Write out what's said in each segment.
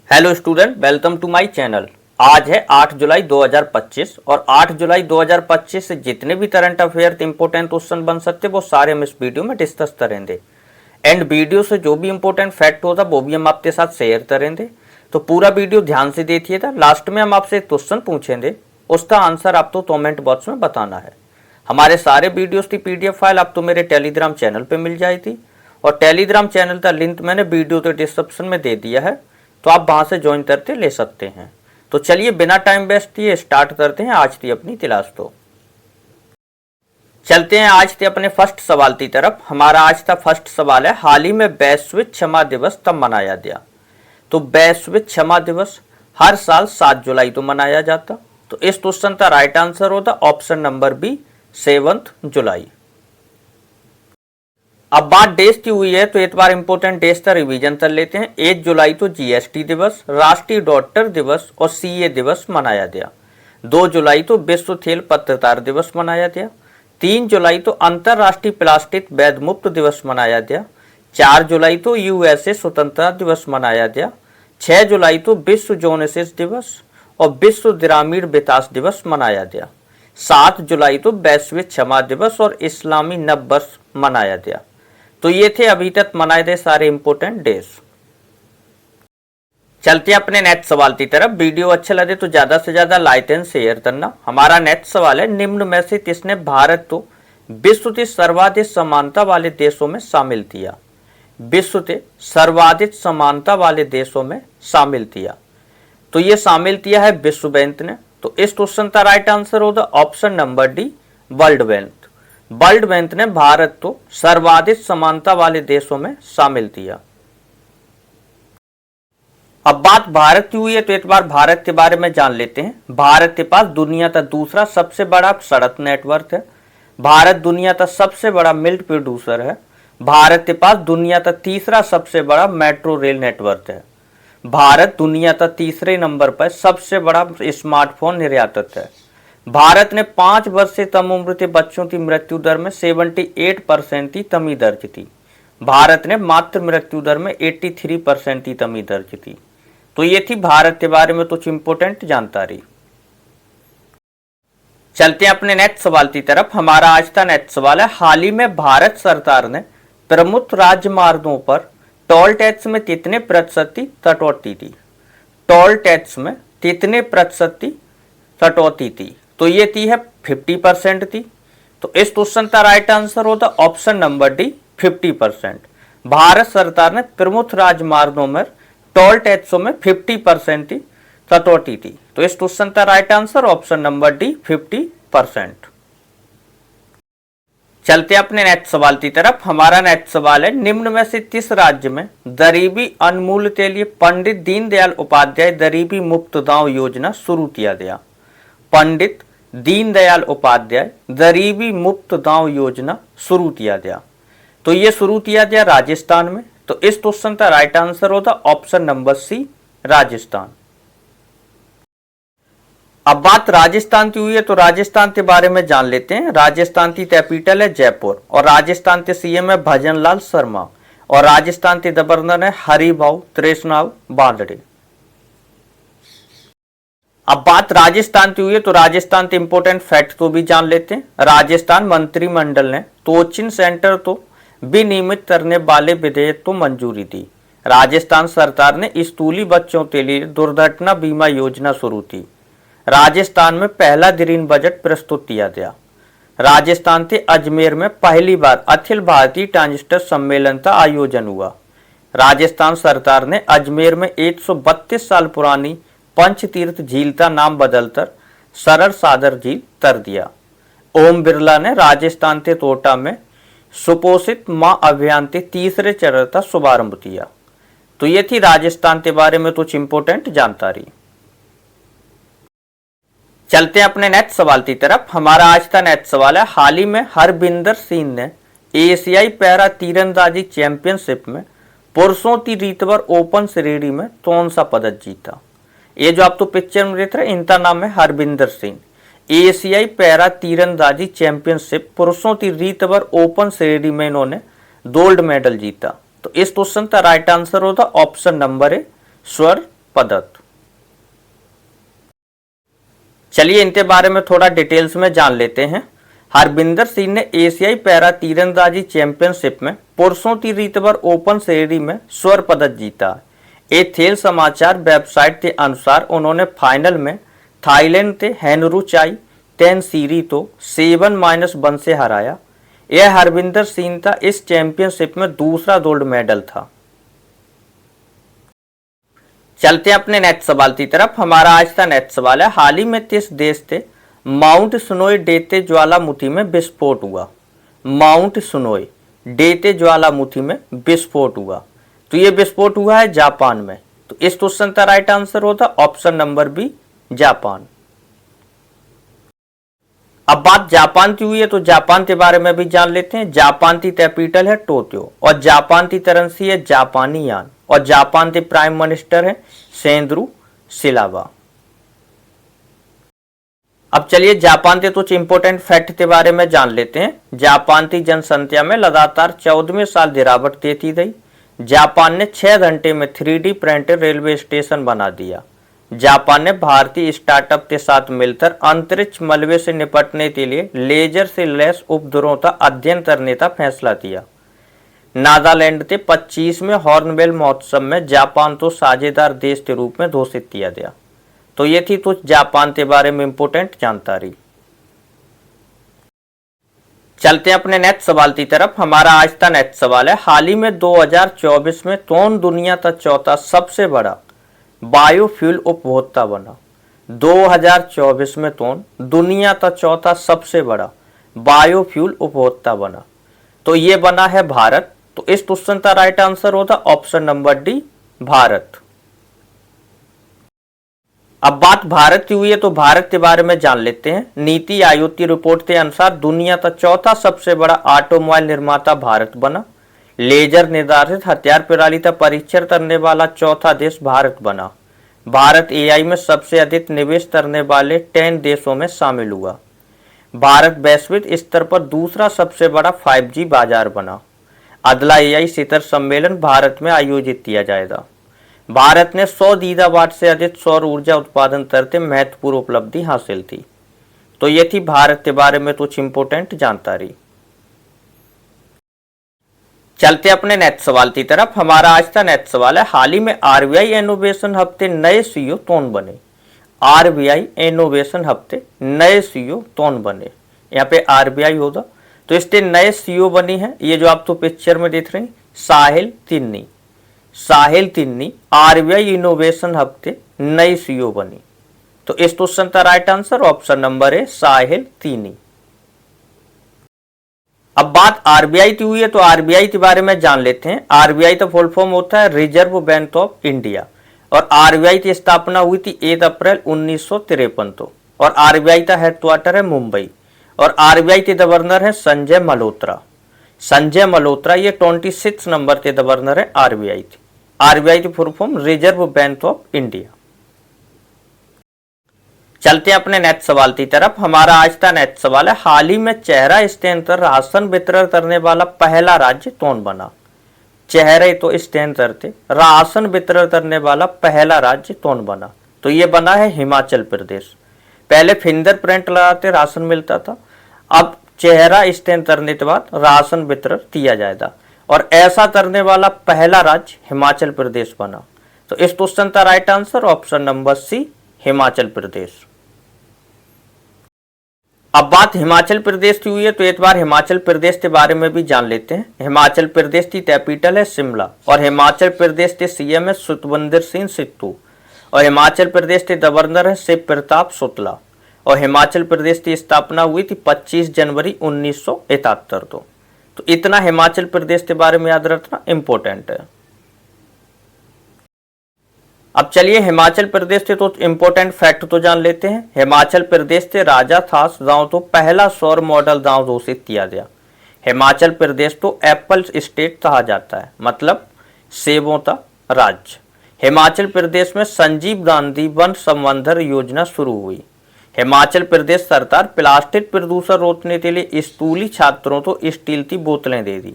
Hello student, welcome to my channel. आज है 8 जुलाई 2025 और 8 जुलाई 2025 से जितने भी करंट अफेयर इंपोर्टेंट क्वेश्चन बन सकते वो सारे हम इस वीडियो में डिस्कस करेंगे। एंड वीडियो से जो भी इंपॉर्टेंट फैक्ट होता वो भी हम आपके साथ शेयर करेंगे। तो पूरा वीडियो ध्यान से देखिएगा। लास्ट में हम आपसे एक क्वेश्चन पूछेंगे, उसका आंसर आपको कमेंट बॉक्स में बताना है। हमारे सारे वीडियोस की पीडीएफ फाइल आपको मेरे टेलीग्राम चैनल पे मिल जाएगी और टेलीग्राम चैनल का लिंक मैंने वीडियो के डिस्क्रिप्शन में दे दिया है, तो आप वहां से ज्वाइन करके ले सकते हैं। तो चलिए बिना टाइम वेस्ट किए स्टार्ट करते हैं आज की अपनी क्लास। तो चलते हैं आज के अपने फर्स्ट सवाल की तरफ। हमारा आज का फर्स्ट सवाल है, हाल ही में वैश्विक क्षमा दिवस कब मनाया गया? तो वैश्विक क्षमा दिवस हर साल 7 जुलाई को मनाया जाता। तो इस क्वेश्चन का राइट आंसर होता ऑप्शन नंबर बी, 7 जुलाई। अब बात डेज की हुई है तो एक बार इंपोर्टेंट डेज का रिवीजन कर लेते हैं। 8 जुलाई तो जीएसटी दिवस, राष्ट्रीय डॉक्टर दिवस और सीए दिवस मनाया गया। 2 जुलाई तो विश्व खेल पत्रकार दिवस मनाया गया। 3 जुलाई तो अंतरराष्ट्रीय प्लास्टिक बैग मुक्त दिवस मनाया गया। 4 जुलाई तो यूएसए स्वतंत्रता दिवस मनाया गया। 6 जुलाई तो विश्व जोनेसिस दिवस और विश्व ग्रामीण विकास दिवस मनाया गया। 7 जुलाई तो वैश्विक क्षमा दिवस और इस्लामी नव वर्ष मनाया गया। तो ये थे अभी तक मनाए गए सारे इंपोर्टेंट डेज। चलते हैं अपने नेक्स्ट सवाल की तरफ। वीडियो अच्छा लगे तो ज्यादा से ज्यादा लाइक एंड शेयर करना। हमारा नेक्स्ट सवाल है, निम्न में से किसने भारत को विश्व के सर्वाधिक समानता वाले देशों में शामिल किया? विश्व के सर्वाधिक समानता वाले देशों में शामिल किया। तो ये शामिल किया है विश्व बैंक ने। तो इस क्वेश्चन का राइट आंसर होगा option number D, world bank. World bank ने भारत को सर्वाधिक समानता वाले देशों में शामिल किया। अब बात भारत की हुई है तो एक बार भारत के बारे में जान लेते हैं। भारत के पास दुनिया का दूसरा सबसे बड़ा सड़क नेटवर्क है। भारत दुनिया का सबसे बड़ा मिल्क प्रोड्यूसर है। भारत के पास दुनिया का तीसरा सबसे बड़ा मेट्रो रेल नेटवर्क है। भारत दुनिया का तीसरे नंबर पर सबसे बड़ा स्मार्टफोन निर्यातक है। भारत ने 5 वर्ष से कम उम्र के बच्चों की मृत्यु दर में 78% की कमी दर्ज की। भारत ने मातृ मृत्यु दर में 83% की कमी दर्ज की। तो ये थी भारत के बारे में कुछ इंपोर्टेंट जानकारी। चलते हैं अपने नेक्स्ट सवाल की तरफ। हमारा आज का नेक्स्ट सवाल है, हाल ही में भारत सरकार ने प्रमुख राजमार्गों पर टोल टैक्स में कितने प्रतिशत की कटौती की? टोल टैक्स में कितने प्रतिशत की कटौती थी? तो ये थी है 50% थी। तो इस क्वेश्चन का राइट आंसर होता ऑप्शन नंबर डी, 50%। भारत सरकार ने प्रमुख राजमार्गों में टोल टैक्सों में 50% की कटौती थी। तो इस क्वेश्चन का right answer option number D, 50%। चलते अपने नेक्स्ट सवाल की तरफ। हमारा नेक्स्ट सवाल है, निम्न में से किस राज्य में गरीबी उन्मूलन के लिए पंडित दीनदयाल उपाध्याय गरीबी मुक्त गांव योजना शुरू किया गया? पंडित दीनदयाल उपाध्याय गरीबी मुक्त गांव योजना शुरू किया गया। तो ये शुरू किया गया राजस्थान में। तो इस क्वेश्चन का राइट आंसर होता ऑप्शन नंबर सी, राजस्थान। अब बात राजस्थान की हुई है तो राजस्थान के बारे में जान लेते हैं। राजस्थान की कैपिटल है जयपुर और राजस्थान के सीएम है भजनलाल शर्मा और राजस्थान के गवर्नर है हरिभाऊ त्रेसनाव बांदड़े। अब बात राजस्थान की हुई है तो राजस्थान के इंपोर्टेंट फैक्ट को भी जान लेते हैं। राजस्थान मंत्रिमंडल ने कोचिंग सेंटर को विनियमित करने वाले विधेयक को मंजूरी दी। राजस्थान सरकार ने स्कूली बच्चों के लिए दुर्घटना बीमा योजना शुरू की। राजस्थान में पहला ग्रीन बजट प्रस्तुत किया गया। राजस्थान के अजमेर में पहली बार अखिल भारतीय ट्रांजिस्टर सम्मेलन का आयोजन हुआ। राजस्थान सरकार ने अजमेर में 132 साल पुरानी पंचतीर्थ झील का नाम बदलकर सरल सागर झील कर दिया। ओम बिरला ने राजस्थान के कोटा में सुपोषित मां अभियान के तीसरे चरण का शुभारंभ किया। तो ये थी राजस्थान के बारे में कुछ इंपोर्टेंट जानकारी। चलते हैं अपने नेक्स्ट सवाल की तरफ। हमारा आज का नेक्स्ट सवाल है, हाल ही में हरबिंदर सिंह ने एशियाई पैरा तीरंदाजी चैंपियनशिप में पुरुषों की रीतवर ओपन श्रेणी में कौन सा पदक जीता? ये जो आप तो पिक्चर में देख रहे हैं इनका नाम है हरबिंदर सिंह। एशियाई पैरा तीरंदाजी चैंपियनशिप पुरुषों की रीतवर ओपन श्रेणी में इन्होंने गोल्ड मेडल जीता। तो इस क्वेश्चन का राइट आंसर होता ऑप्शन नंबर ए, स्वर्ण पदक। चलिए इनके बारे में थोड़ा डिटेल्स में जान लेते हैं। हरविंदर सिंह ने एशियाई पैरा तीरंदाजी चैंपियनशिप में पुरुषों की रीतभर ओपन श्रेणी में स्वर्ण पदक जीता। एक खेल समाचार वेबसाइट के अनुसार उन्होंने फाइनल में थाईलैंड के हेनरुचाई टेनसीरी तो 7-1 से हराया। यह हरविंदर सिंह का इस चैंपियनशिप में दूसरा गोल्ड मेडल था। चलते हैं अपने नेक्स्ट सवाल की तरफ। हमारा आज का नेक्स्ट सवाल है, हाल ही में किस देश से माउंट सुनोई डेते ज्वालामुखी में विस्फोट हुआ? माउंट सुनोई डेते ज्वालामुखी में विस्फोट हुआ, तो ये विस्फोट हुआ है जापान में। तो इस क्वेश्चन का राइट आंसर होता ऑप्शन नंबर बी, जापान। अब बात जापान की हुई है तो जापान के बारे में भी जान लेते हैं। जापान की कैपिटल है टोक्यो और जापान की करेंसी है जापानी यान और जापान के प्राइम मिनिस्टर है सेंद्रू सिलावा। अब चलिए जापान के कुछ इंपोर्टेंट फैक्ट के बारे में जान लेते हैं। जापान की जनसंख्या में लगातार 14वें साल गिरावट देखी गई। जापान ने 6 घंटे में 3D प्रिंटेड रेलवे स्टेशन बना दिया। जापान ने भारतीय स्टार्टअप के साथ मिलकर अंतरिक्ष मलबे से निपटने के लिए लेजर से लैस उपग्रहों का अध्ययन करने का फैसला किया। नागालैंड के 25वें हॉर्नबिल महोत्सव में जापान को साझेदार देश के रूप में घोषित किया गया। तो ये थी कुछ जापान के बारे में इंपोर्टेंट जानकारी। चलते हैं अपने नेक्स्ट सवाल की तरफ। हमारा आज का नेक्स्ट सवाल है, हाल ही में 2024 में कौन दुनिया का चौथा सबसे बड़ा बायोफ्यूल उपभोक्ता बना? 2024 में कौन दुनिया का चौथा सबसे बड़ा बायोफ्यूल उपभोक्ता बना? तो ये बना है भारत। तो इस क्वेश्चन का राइट आंसर होता ऑप्शन नंबर डी, भारत। अब बात भारत की हुई है तो भारत के बारे में जान लेते हैं। नीति आयोग की रिपोर्ट के अनुसार दुनिया का चौथा सबसे बड़ा ऑटोमोबाइल निर्माता भारत बना। लेजर निर्धारित हथियार प्रणाली का परीक्षण करने वाला चौथा देश भारत बना। भारत एआई में सबसे अधिक निवेश करने वाले 10 देशों में शामिल हुआ। भारत वैश्विक स्तर पर दूसरा सबसे बड़ा 5G बाजार बना। अगला एआई शिखर सम्मेलन भारत में आयोजित किया जाएगा। भारत ने 100 गीगावाट से अधिक सौर ऊर्जा उत्पादन करते महत्वपूर्ण उपलब्धि हासिल की। तो ये थी भारत के बारे में कुछ इंपोर्टेंट जानकारी। चलते अपने नेक्स्ट सवाल की तरफ। हमारा आज का नेक्स्ट सवाल है, हाल ही में आरबीआई इनोवेशन हब के नए सीईओ कौन बने? आरबीआई इनोवेशन हब के नए सीईओ कौन बने? यहाँ पे आरबीआई होगा तो इसके नए सीईओ बनी है, ये जो आप तो पिक्चर में देख रहे हैं, साहिल तिन्नी। साहिल तिन्नी आरबीआई इनोवेशन हब के नई सीईओ बनी। तो इस क्वेश्चन का राइट आंसर ऑप्शन नंबर है साहिल तिन्नी। अब बात आरबीआई की हुई है तो आरबीआई के बारे में जान लेते हैं। आरबीआई का फुल फॉर्म होता है रिजर्व बैंक ऑफ इंडिया और आरबीआई की स्थापना हुई थी 1 अप्रैल 1953 को और आरबीआई का हेडक्वार्टर है मुंबई और आरबीआई के गवर्नर है संजय मल्होत्रा। संजय मल्होत्रा ये 26 नंबर के गवर्नर है आरबीआई की। आरबीआई की full form reserve bank of India. चलते हैं अपने नेक्स्ट सवाल की तरफ। हमारा आज का नेक्स्ट सवाल है, हाल ही में चेहरा स्टैंड पर राशन वितरण करने वाला पहला राज्य कौन बना? चेहरे तो स्टैंड करते राशन वितरण करने वाला पहला राज्य कौन बना? तो ये बना है हिमाचल प्रदेश। पहले फिंगरप्रिंट लगाते राशन मिलता था, अब चेहरा स्कैन करने के बाद राशन वितरण किया जाएगा और ऐसा करने वाला पहला राज्य हिमाचल प्रदेश बना। तो इस क्वेश्चन का right answer option number C, Himachal Pradesh. अब बात हिमाचल प्रदेश की हुई है तो एक बार हिमाचल प्रदेश के बारे में भी जान लेते हैं। हिमाचल प्रदेश की कैपिटल है शिमला और हिमाचल प्रदेश के सीएम है सुखविंदर सिंह सुक्खू और हिमाचल प्रदेश के गवर्नर है शिव प्रताप शुक्ला और हिमाचल प्रदेश की स्थापना हुई थी 25 जनवरी 1971 को। तो इतना हिमाचल प्रदेश के बारे में याद रखना इंपॉर्टेंट है। अब चलिए हिमाचल प्रदेश से तो इंपॉर्टेंट फैक्ट तो जान लेते हैं। हिमाचल प्रदेश से राजा थास गांव तो पहला सौर मॉडल गांव घोषित किया गया। हिमाचल प्रदेश तो एप्पल स्टेट कहा जाता है, मतलब सेबों का राज्य। हिमाचल प्रदेश में संजीव गांधी वन संवर्धन योजना शुरू हुई। हिमाचल प्रदेश सरकार प्लास्टिक प्रदूषण रोकने के लिए स्कूली छात्रों को स्टील की बोतलें दे दी।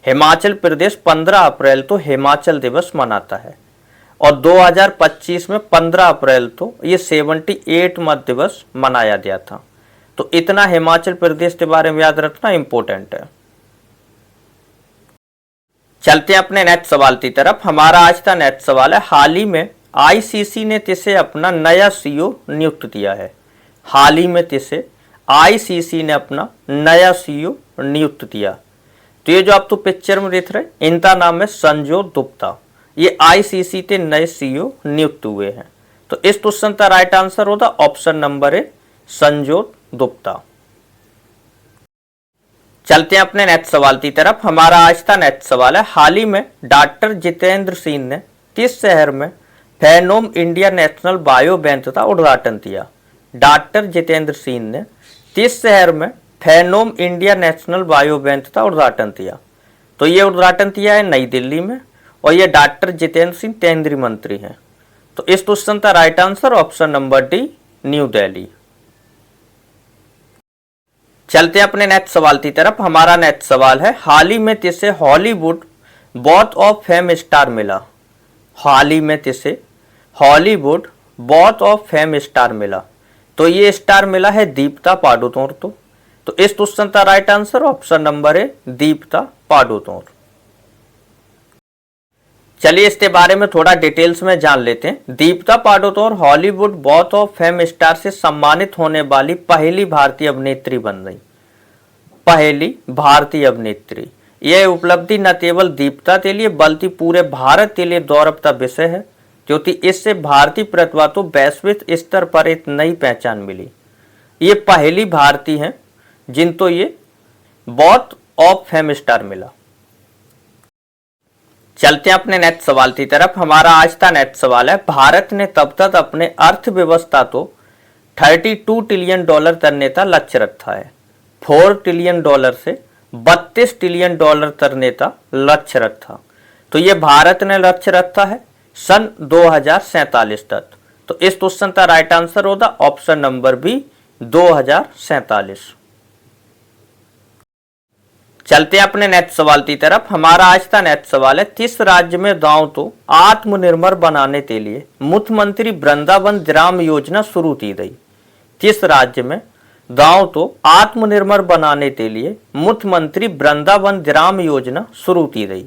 हिमाचल प्रदेश 15 अप्रैल को हिमाचल दिवस मनाता है। और 2025 में 15 अप्रैल तो ये 78वां दिवस मनाया गया था। तो इतना हिमाचल प्रदेश के बारे में याद रखना इंपॉर्टेंट है। चलते हैं अपने नेक्स्ट सवाल की तरफ। हमारा आज का नेक्स्ट सवाल है, हाल ही में आईसीसी ने किसे अपना नया सीईओ नियुक्त किया है? हाल ही में किसे आईसीसी ने अपना नया सीईओ नियुक्त किया? तो ये जो आप तो पिक्चर में देख रहे हैं, इनका नाम है संजोत गुप्ता। ये आईसीसी के नए सीईओ नियुक्त हुए हैं। तो इस क्वेश्चन का राइट आंसर होगा option number A, Sanjyot Gupta. चलते हैं अपने नेक्स्ट सवाल की तरफ। हमारा आज का नेक्स्ट सवाल है, हाल ही में डॉक्टर जितेंद्र सिंह ने किस शहर में फेनोम इंडिया नेशनल बायो बैंक का उद्घाटन किया? डॉक्टर जितेंद्र सिंह ने किस शहर में फेनोम इंडिया नेशनल बायो बैंक का उद्घाटन किया? तो ये उद्घाटन किया है नई दिल्ली में, और ये डॉक्टर जितेंद्र सिंह केंद्रीय मंत्री हैं। तो इस क्वेश्चन का right answer option number D, new Delhi. चलते हैं अपने नेक्स्ट सवाल की तरफ। हमारा नेक्स्ट सवाल है, हाल ही में किसे Hollywood walk of fame star मिला? हाल ही में किसे Hollywood walk of fame star मिला? तो ये स्टार मिला है दीपिका पादुकोण। तो इस क्वेश्चन का राइट आंसर ऑप्शन नंबर है, दीपिका पादुकोण। चलिए इसके बारे में थोड़ा डिटेल्स में जान लेते हैं। Deepika Padukone Hollywood walk of fame star से सम्मानित होने वाली पहली भारतीय अभिनेत्री बन गई। पहली भारतीय अभिनेत्री। यह उपलब्धि न केवल दीपिका के लिए बल्कि पूरे भारत के लिए गौरव का विषय है, क्योंकि इससे भारतीय प्रतिभा को वैश्विक स्तर पर एक नई पहचान मिली। ये पहली भारतीय हैं जिनको ये वॉक ऑफ फेम स्टार मिला। चलते हैं अपने नेक्स्ट सवाल की तरफ। हमारा आज का नेक्स्ट सवाल है, भारत ने तब तक अपने अर्थव्यवस्था को $32 ट्रिलियन करने का लक्ष्य रखा है। $4 ट्रिलियन से $32 ट्रिलियन करने का लक्ष्य रखा। तो ये भारत ने लक्ष्य रखा है सन 2047 तक। तो इस क्वेश्चन का राइट आंसर होगा ऑप्शन नंबर बी, 2047। चलते हैं अपने नेक्स्ट सवाल की तरफ। हमारा आज का नेक्स्ट सवाल है, किस राज्य में गांव को आत्मनिर्भर बनाने के लिए मुख्यमंत्री वृंदावन ग्राम योजना शुरू की गई? किस राज्य में गांव को आत्मनिर्भर बनाने के लिए मुख्यमंत्री वृंदावन ग्राम योजना शुरू की गई?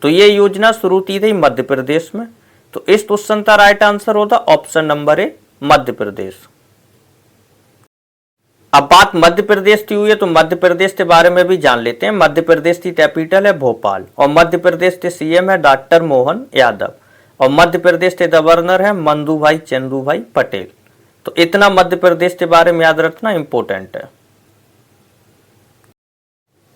तो ये योजना शुरू की गई मध्य प्रदेश में। तो इस क्वेश्चन का राइट आंसर होगा option number A, Madhya Pradesh. अब बात मध्य प्रदेश की हुई है, तो मध्य प्रदेश के बारे में भी जान लेते हैं। मध्य प्रदेश की कैपिटल है भोपाल, और मध्य प्रदेश के सीएम है डॉक्टर मोहन यादव, और मध्य प्रदेश के गवर्नर है मंदू भाई चंदू भाई पटेल। तो इतना मध्य प्रदेश के बारे में याद रखना इंपॉर्टेंट है।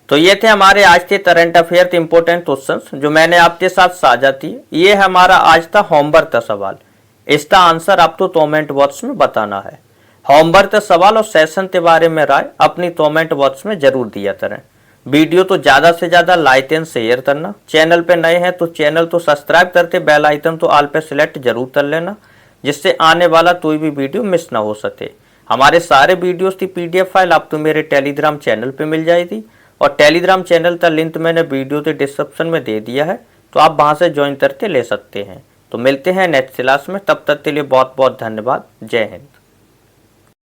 तो ये थे हमारे आज के करंट अफेयर के इंपॉर्टेंट क्वेश्चंस जो मैंने आपके साथ साझा किए। ये है हमारा आज का होमवर्क का सवाल। इसका आंसर आपको कमेंट बॉक्स में बताना है। होमवर्क का सवाल और सेशन के बारे में राय अपनी कमेंट बॉक्स में जरूर दिया करें। वीडियो तो ज्यादा से ज्यादा लाइक एंड शेयर करना। चैनल पे नए हैं तो चैनल तो सब्सक्राइब करके बेल आइकन तो ऑल पे सिलेक्ट जरूर कर लेना, जिससे आने वाला कोई भी वीडियो मिस ना हो सके। हमारे सारे वीडियोस की PDF फाइल आपको मेरे टेलीग्राम चैनल पे मिल जाएगी, और टेलीग्राम चैनल का लिंक मैंने वीडियो के डिस्क्रिप्शन में दे दिया है, तो आप वहां से ज्वाइन करके ले सकते हैं। तो मिलते हैं नेक्स्ट क्लास में, तब तक के लिए बहुत बहुत धन्यवाद। जय हिंद।